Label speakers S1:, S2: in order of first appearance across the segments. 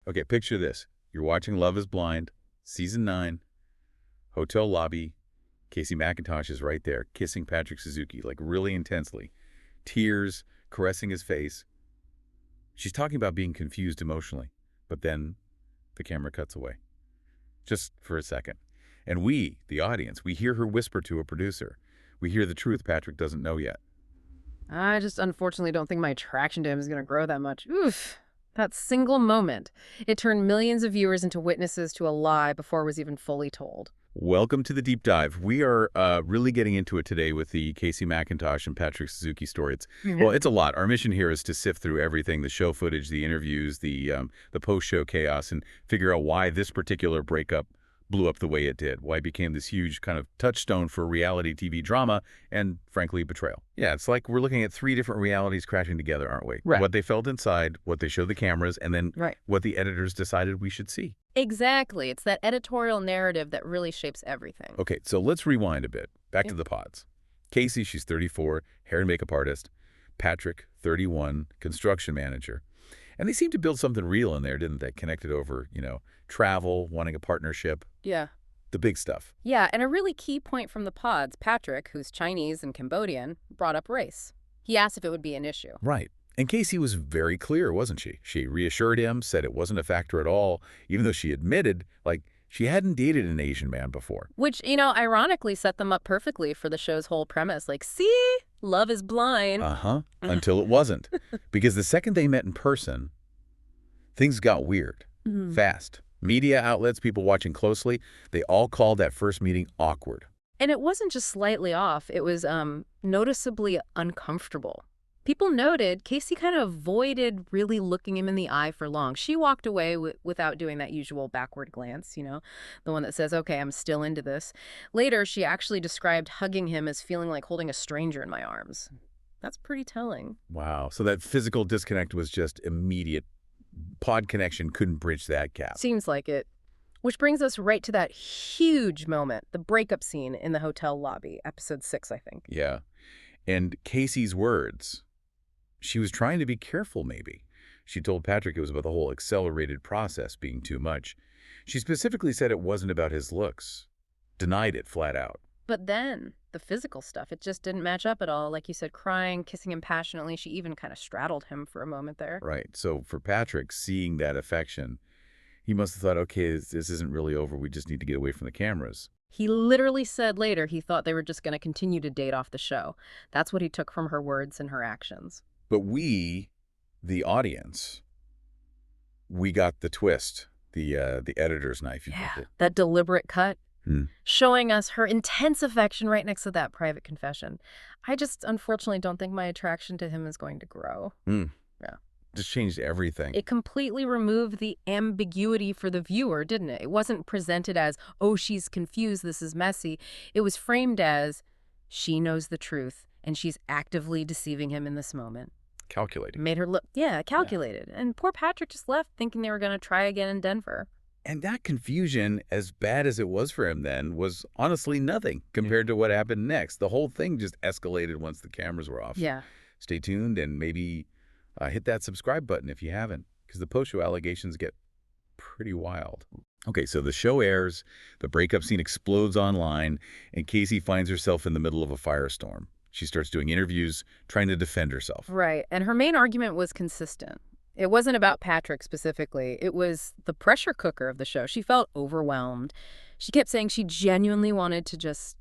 S1: Okay, picture this. You're watching Love is Blind, Season 9, hotel lobby. Kacie McIntosh is right there, kissing Patrick Suzuki, like really intensely. Tears, caressing his face. She's talking about being confused emotionally, but then the camera cuts away. Just for a second. And we, the audience, we hear her whisper to a producer. We hear the truth Patrick doesn't know yet.
S2: I just unfortunately don't think my attraction to him is going to grow that much. Oof. That single moment. It turned millions of viewers into witnesses to a lie before it was even fully told.
S1: Welcome to the deep dive. We are really getting into it today with the Kacie McIntosh and Patrick Suzuki story. It's a lot. Our mission here is to sift through everything, the show footage, the interviews, the post-show chaos, and figure out why this particular breakup blew up the way it did, why it became this huge kind of touchstone for reality TV drama and, frankly, betrayal. Yeah, it's like we're looking at 3 different realities crashing together, aren't we?
S2: Right.
S1: What they felt inside, what they showed the cameras, and then what the editors decided we should see.
S2: Exactly. It's that editorial narrative that really shapes everything.
S1: Okay, so let's rewind a bit. Back to the pods. Kacie, she's 34, hair and makeup artist. Patrick, 31, construction manager. And they seemed to build something real in there, didn't they? Connected over, travel, wanting a partnership.
S2: Yeah.
S1: The big stuff.
S2: Yeah, and a really key point from the pods, Patrick, who's Chinese and Cambodian, brought up race. He asked if it would be an issue.
S1: Right. And Kacie was very clear, wasn't she? She reassured him, said it wasn't a factor at all, even though she admitted, she hadn't dated an Asian man before.
S2: Which, ironically set them up perfectly for the show's whole premise. See? Love is blind.
S1: Uh-huh. Until it wasn't. Because the second they met in person, things got weird. Fast. Media outlets, people watching closely, they all called that first meeting awkward.
S2: And it wasn't just slightly off. It was noticeably uncomfortable. People noted Kacie kind of avoided really looking him in the eye for long. She walked away without doing that usual backward glance, the one that says, okay, I'm still into this. Later, she actually described hugging him as feeling like holding a stranger in my arms. That's pretty telling.
S1: Wow. So that physical disconnect was just immediate. Pod connection couldn't bridge that gap.
S2: Seems like it. Which brings us right to that huge moment, the breakup scene in the hotel lobby, episode 6, I think.
S1: Yeah. And Kacie's words. She was trying to be careful, maybe. She told Patrick it was about the whole accelerated process being too much. She specifically said it wasn't about his looks. Denied it flat out.
S2: But then, the physical stuff, it just didn't match up at all. Like you said, crying, kissing him passionately. She even kind of straddled him for a moment there.
S1: Right. So for Patrick, seeing that affection, he must have thought, okay, this isn't really over. We just need to get away from the cameras.
S2: He literally said later he thought they were just going to continue to date off the show. That's what he took from her words and her actions.
S1: But we, the audience, we got the twist, the editor's knife.
S2: That deliberate cut. Showing us her intense affection right next to that private confession. I just unfortunately don't think my attraction to him is going to grow. Yeah.
S1: Just changed everything.
S2: It completely removed the ambiguity for the viewer, didn't it? It wasn't presented as, oh, she's confused, this is messy. It was framed as, she knows the truth, and she's actively deceiving him in this moment.
S1: Calculated.
S2: Made her look, calculated. Yeah. And poor Patrick just left thinking they were going to try again in Denver.
S1: And that confusion, as bad as it was for him then, was honestly nothing compared to what happened next. The whole thing just escalated once the cameras were off.
S2: Yeah.
S1: Stay tuned and maybe hit that subscribe button if you haven't, because the post-show allegations get pretty wild. Okay, so the show airs, the breakup scene explodes online, and Kacie finds herself in the middle of a firestorm. She starts doing interviews, trying to defend herself.
S2: Right, and her main argument was consistent. It wasn't about Patrick specifically. It was the pressure cooker of the show. She felt overwhelmed. She kept saying she genuinely wanted to just,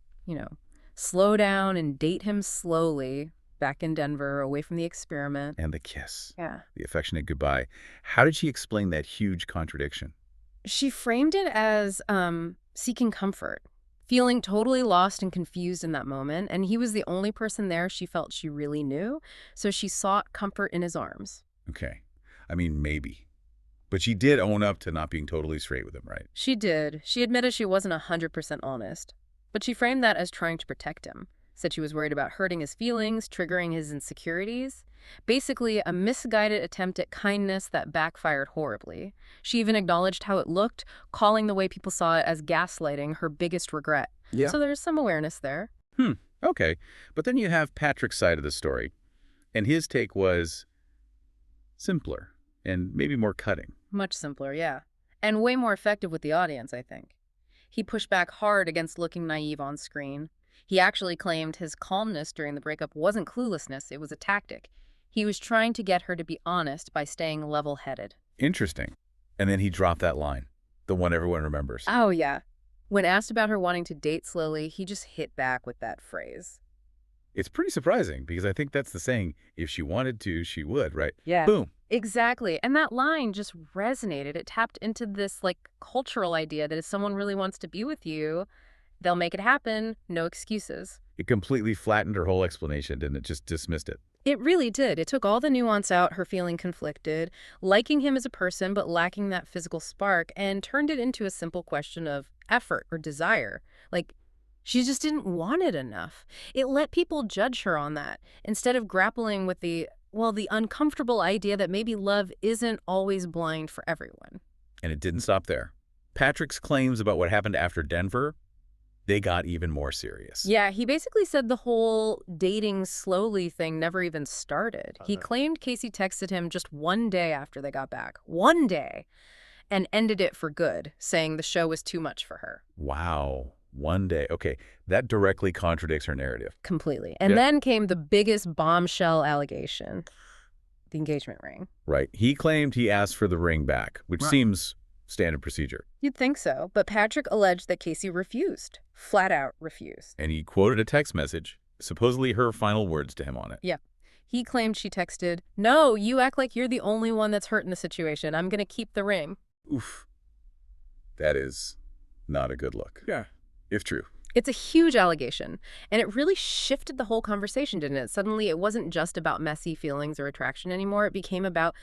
S2: slow down and date him slowly back in Denver, away from the experiment.
S1: And the kiss.
S2: Yeah.
S1: The affectionate goodbye. How did she explain that huge contradiction?
S2: She framed it as seeking comfort, feeling totally lost and confused in that moment. And he was the only person there she felt she really knew. So she sought comfort in his arms.
S1: Okay. I mean, maybe. But she did own up to not being totally straight with him, right?
S2: She did. She admitted she wasn't 100% honest. But she framed that as trying to protect him. Said she was worried about hurting his feelings, triggering his insecurities. Basically, a misguided attempt at kindness that backfired horribly. She even acknowledged how it looked, calling the way people saw it as gaslighting her biggest regret.
S1: Yeah.
S2: So there's some awareness there.
S1: Okay. But then you have Patrick's side of the story. And his take was simpler and maybe more cutting.
S2: Much simpler, yeah. And way more effective with the audience, I think. He pushed back hard against looking naive on screen. He actually claimed his calmness during the breakup wasn't cluelessness, it was a tactic. He was trying to get her to be honest by staying level-headed.
S1: Interesting. And then he dropped that line, the one everyone remembers.
S2: Oh, yeah. When asked about her wanting to date slowly, he just hit back with that phrase.
S1: It's pretty surprising because I think that's the saying, if she wanted to, she would, right?
S2: Yeah.
S1: Boom.
S2: Exactly. And that line just resonated. It tapped into this, cultural idea that if someone really wants to be with you, they'll make it happen, no excuses.
S1: It completely flattened her whole explanation, didn't it? Just dismissed it.
S2: It really did. It took all the nuance out, her feeling conflicted, liking him as a person but lacking that physical spark, and turned it into a simple question of effort or desire. She just didn't want it enough. It let people judge her on that, instead of grappling with the uncomfortable idea that maybe love isn't always blind for everyone.
S1: And it didn't stop there. Patrick's claims about what happened after Denver, they got even more serious.
S2: Yeah, he basically said the whole dating slowly thing never even started. He claimed Kacie texted him just one day after they got back. One day. And ended it for good, saying the show was too much for her.
S1: Wow. One day. Okay, that directly contradicts her narrative.
S2: Completely. And then came the biggest bombshell allegation, the engagement ring.
S1: Right. He claimed he asked for the ring back, which seems standard procedure.
S2: You'd think so, but Patrick alleged that Kacie refused, flat out refused.
S1: And he quoted a text message, supposedly her final words to him on it.
S2: Yeah. He claimed she texted, "No, you act like you're the only one that's hurt in the situation. I'm going to keep the ring."
S1: Oof. That is not a good look. Yeah. If true.
S2: It's a huge allegation, and it really shifted the whole conversation, didn't it? Suddenly, it wasn't just about messy feelings or attraction anymore. It became about,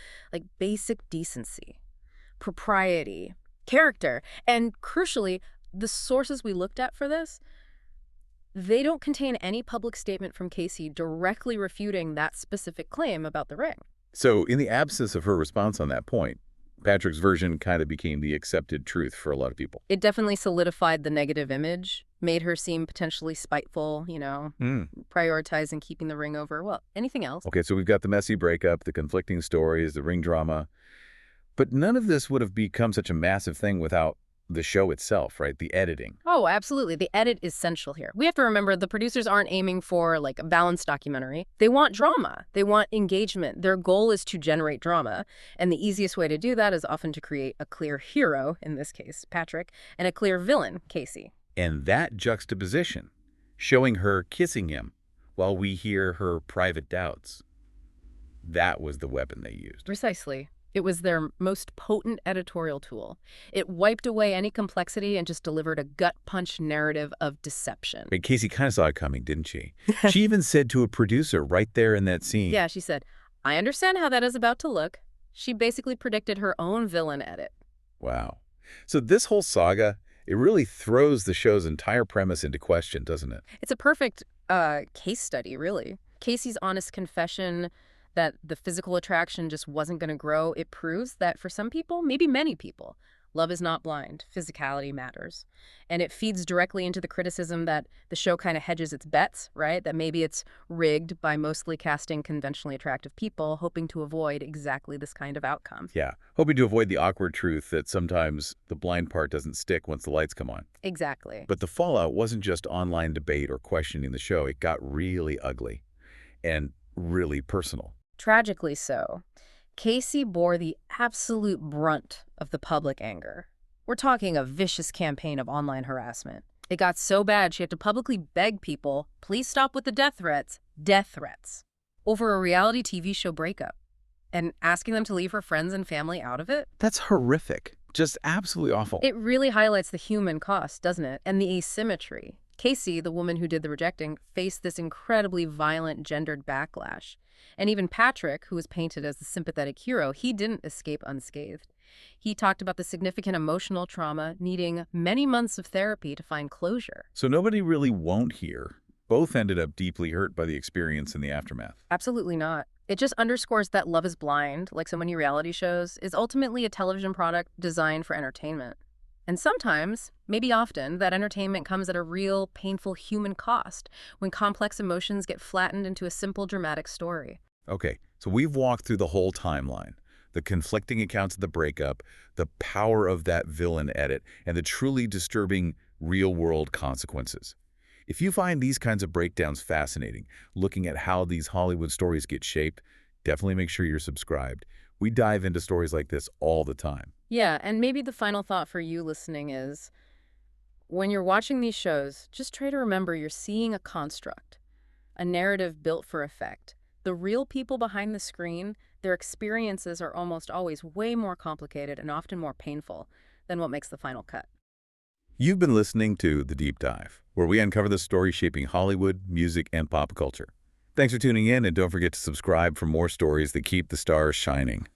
S2: basic decency, propriety, character, and crucially, the sources we looked at for this, they don't contain any public statement from Kacie directly refuting that specific claim about the ring.
S1: So, in the absence of her response on that point, Patrick's version kind of became the accepted truth for a lot of people.
S2: It definitely solidified the negative image, made her seem potentially spiteful, prioritizing keeping the ring over, anything else.
S1: Okay, so we've got the messy breakup, the conflicting stories, the ring drama. But none of this would have become such a massive thing without the show itself, right? The editing.
S2: Oh, absolutely. The edit is essential here. We have to remember the producers aren't aiming for a balanced documentary. They want drama. They want engagement. Their goal is to generate drama. And the easiest way to do that is often to create a clear hero, in this case, Patrick, and a clear villain, Kacie.
S1: And that juxtaposition, showing her kissing him while we hear her private doubts, that was the weapon they used.
S2: Precisely. It was their most potent editorial tool. It wiped away any complexity and just delivered a gut-punch narrative of deception.
S1: I mean, Kacie kind of saw it coming, didn't she? She even said to a producer right there in that scene.
S2: Yeah, she said, "I understand how that is about to look." She basically predicted her own villain edit.
S1: Wow. So this whole saga, it really throws the show's entire premise into question, doesn't it?
S2: It's a perfect case study, really. Kacie's honest confession that the physical attraction just wasn't going to grow, it proves that for some people, maybe many people, love is not blind. Physicality matters. And it feeds directly into the criticism that the show kind of hedges its bets, right? That maybe it's rigged by mostly casting conventionally attractive people, hoping to avoid exactly this kind of outcome.
S1: Yeah, hoping to avoid the awkward truth that sometimes the blind part doesn't stick once the lights come on.
S2: Exactly.
S1: But the fallout wasn't just online debate or questioning the show. It got really ugly and really personal.
S2: Tragically so. Kacie bore the absolute brunt of the public anger. We're talking a vicious campaign of online harassment. It got so bad she had to publicly beg people, please stop with the death threats, over a reality TV show breakup, and asking them to leave her friends and family out of it.
S1: That's horrific. Just absolutely awful.
S2: It really highlights the human cost, doesn't it? And the asymmetry. Kacie, the woman who did the rejecting, faced this incredibly violent gendered backlash. And even Patrick, who was painted as the sympathetic hero, he didn't escape unscathed. He talked about the significant emotional trauma, needing many months of therapy to find closure.
S1: So nobody really won't hear. Both ended up deeply hurt by the experience in the aftermath.
S2: Absolutely not. It just underscores that Love is Blind, like so many reality shows, is ultimately a television product designed for entertainment. And sometimes, maybe often, that entertainment comes at a real, painful human cost when complex emotions get flattened into a simple, dramatic story.
S1: Okay, so we've walked through the whole timeline. the conflicting accounts of the breakup, the power of that villain edit, and the truly disturbing real-world consequences. If you find these kinds of breakdowns fascinating, looking at how these Hollywood stories get shaped, definitely make sure you're subscribed. We dive into stories like this all the time.
S2: Yeah, and maybe the final thought for you listening is, when you're watching these shows, just try to remember you're seeing a construct, a narrative built for effect. The real people behind the screen, their experiences are almost always way more complicated and often more painful than what makes the final cut.
S1: You've been listening to The Deep Dive, where we uncover the stories shaping Hollywood, music, and pop culture. Thanks for tuning in, and don't forget to subscribe for more stories that keep the stars shining.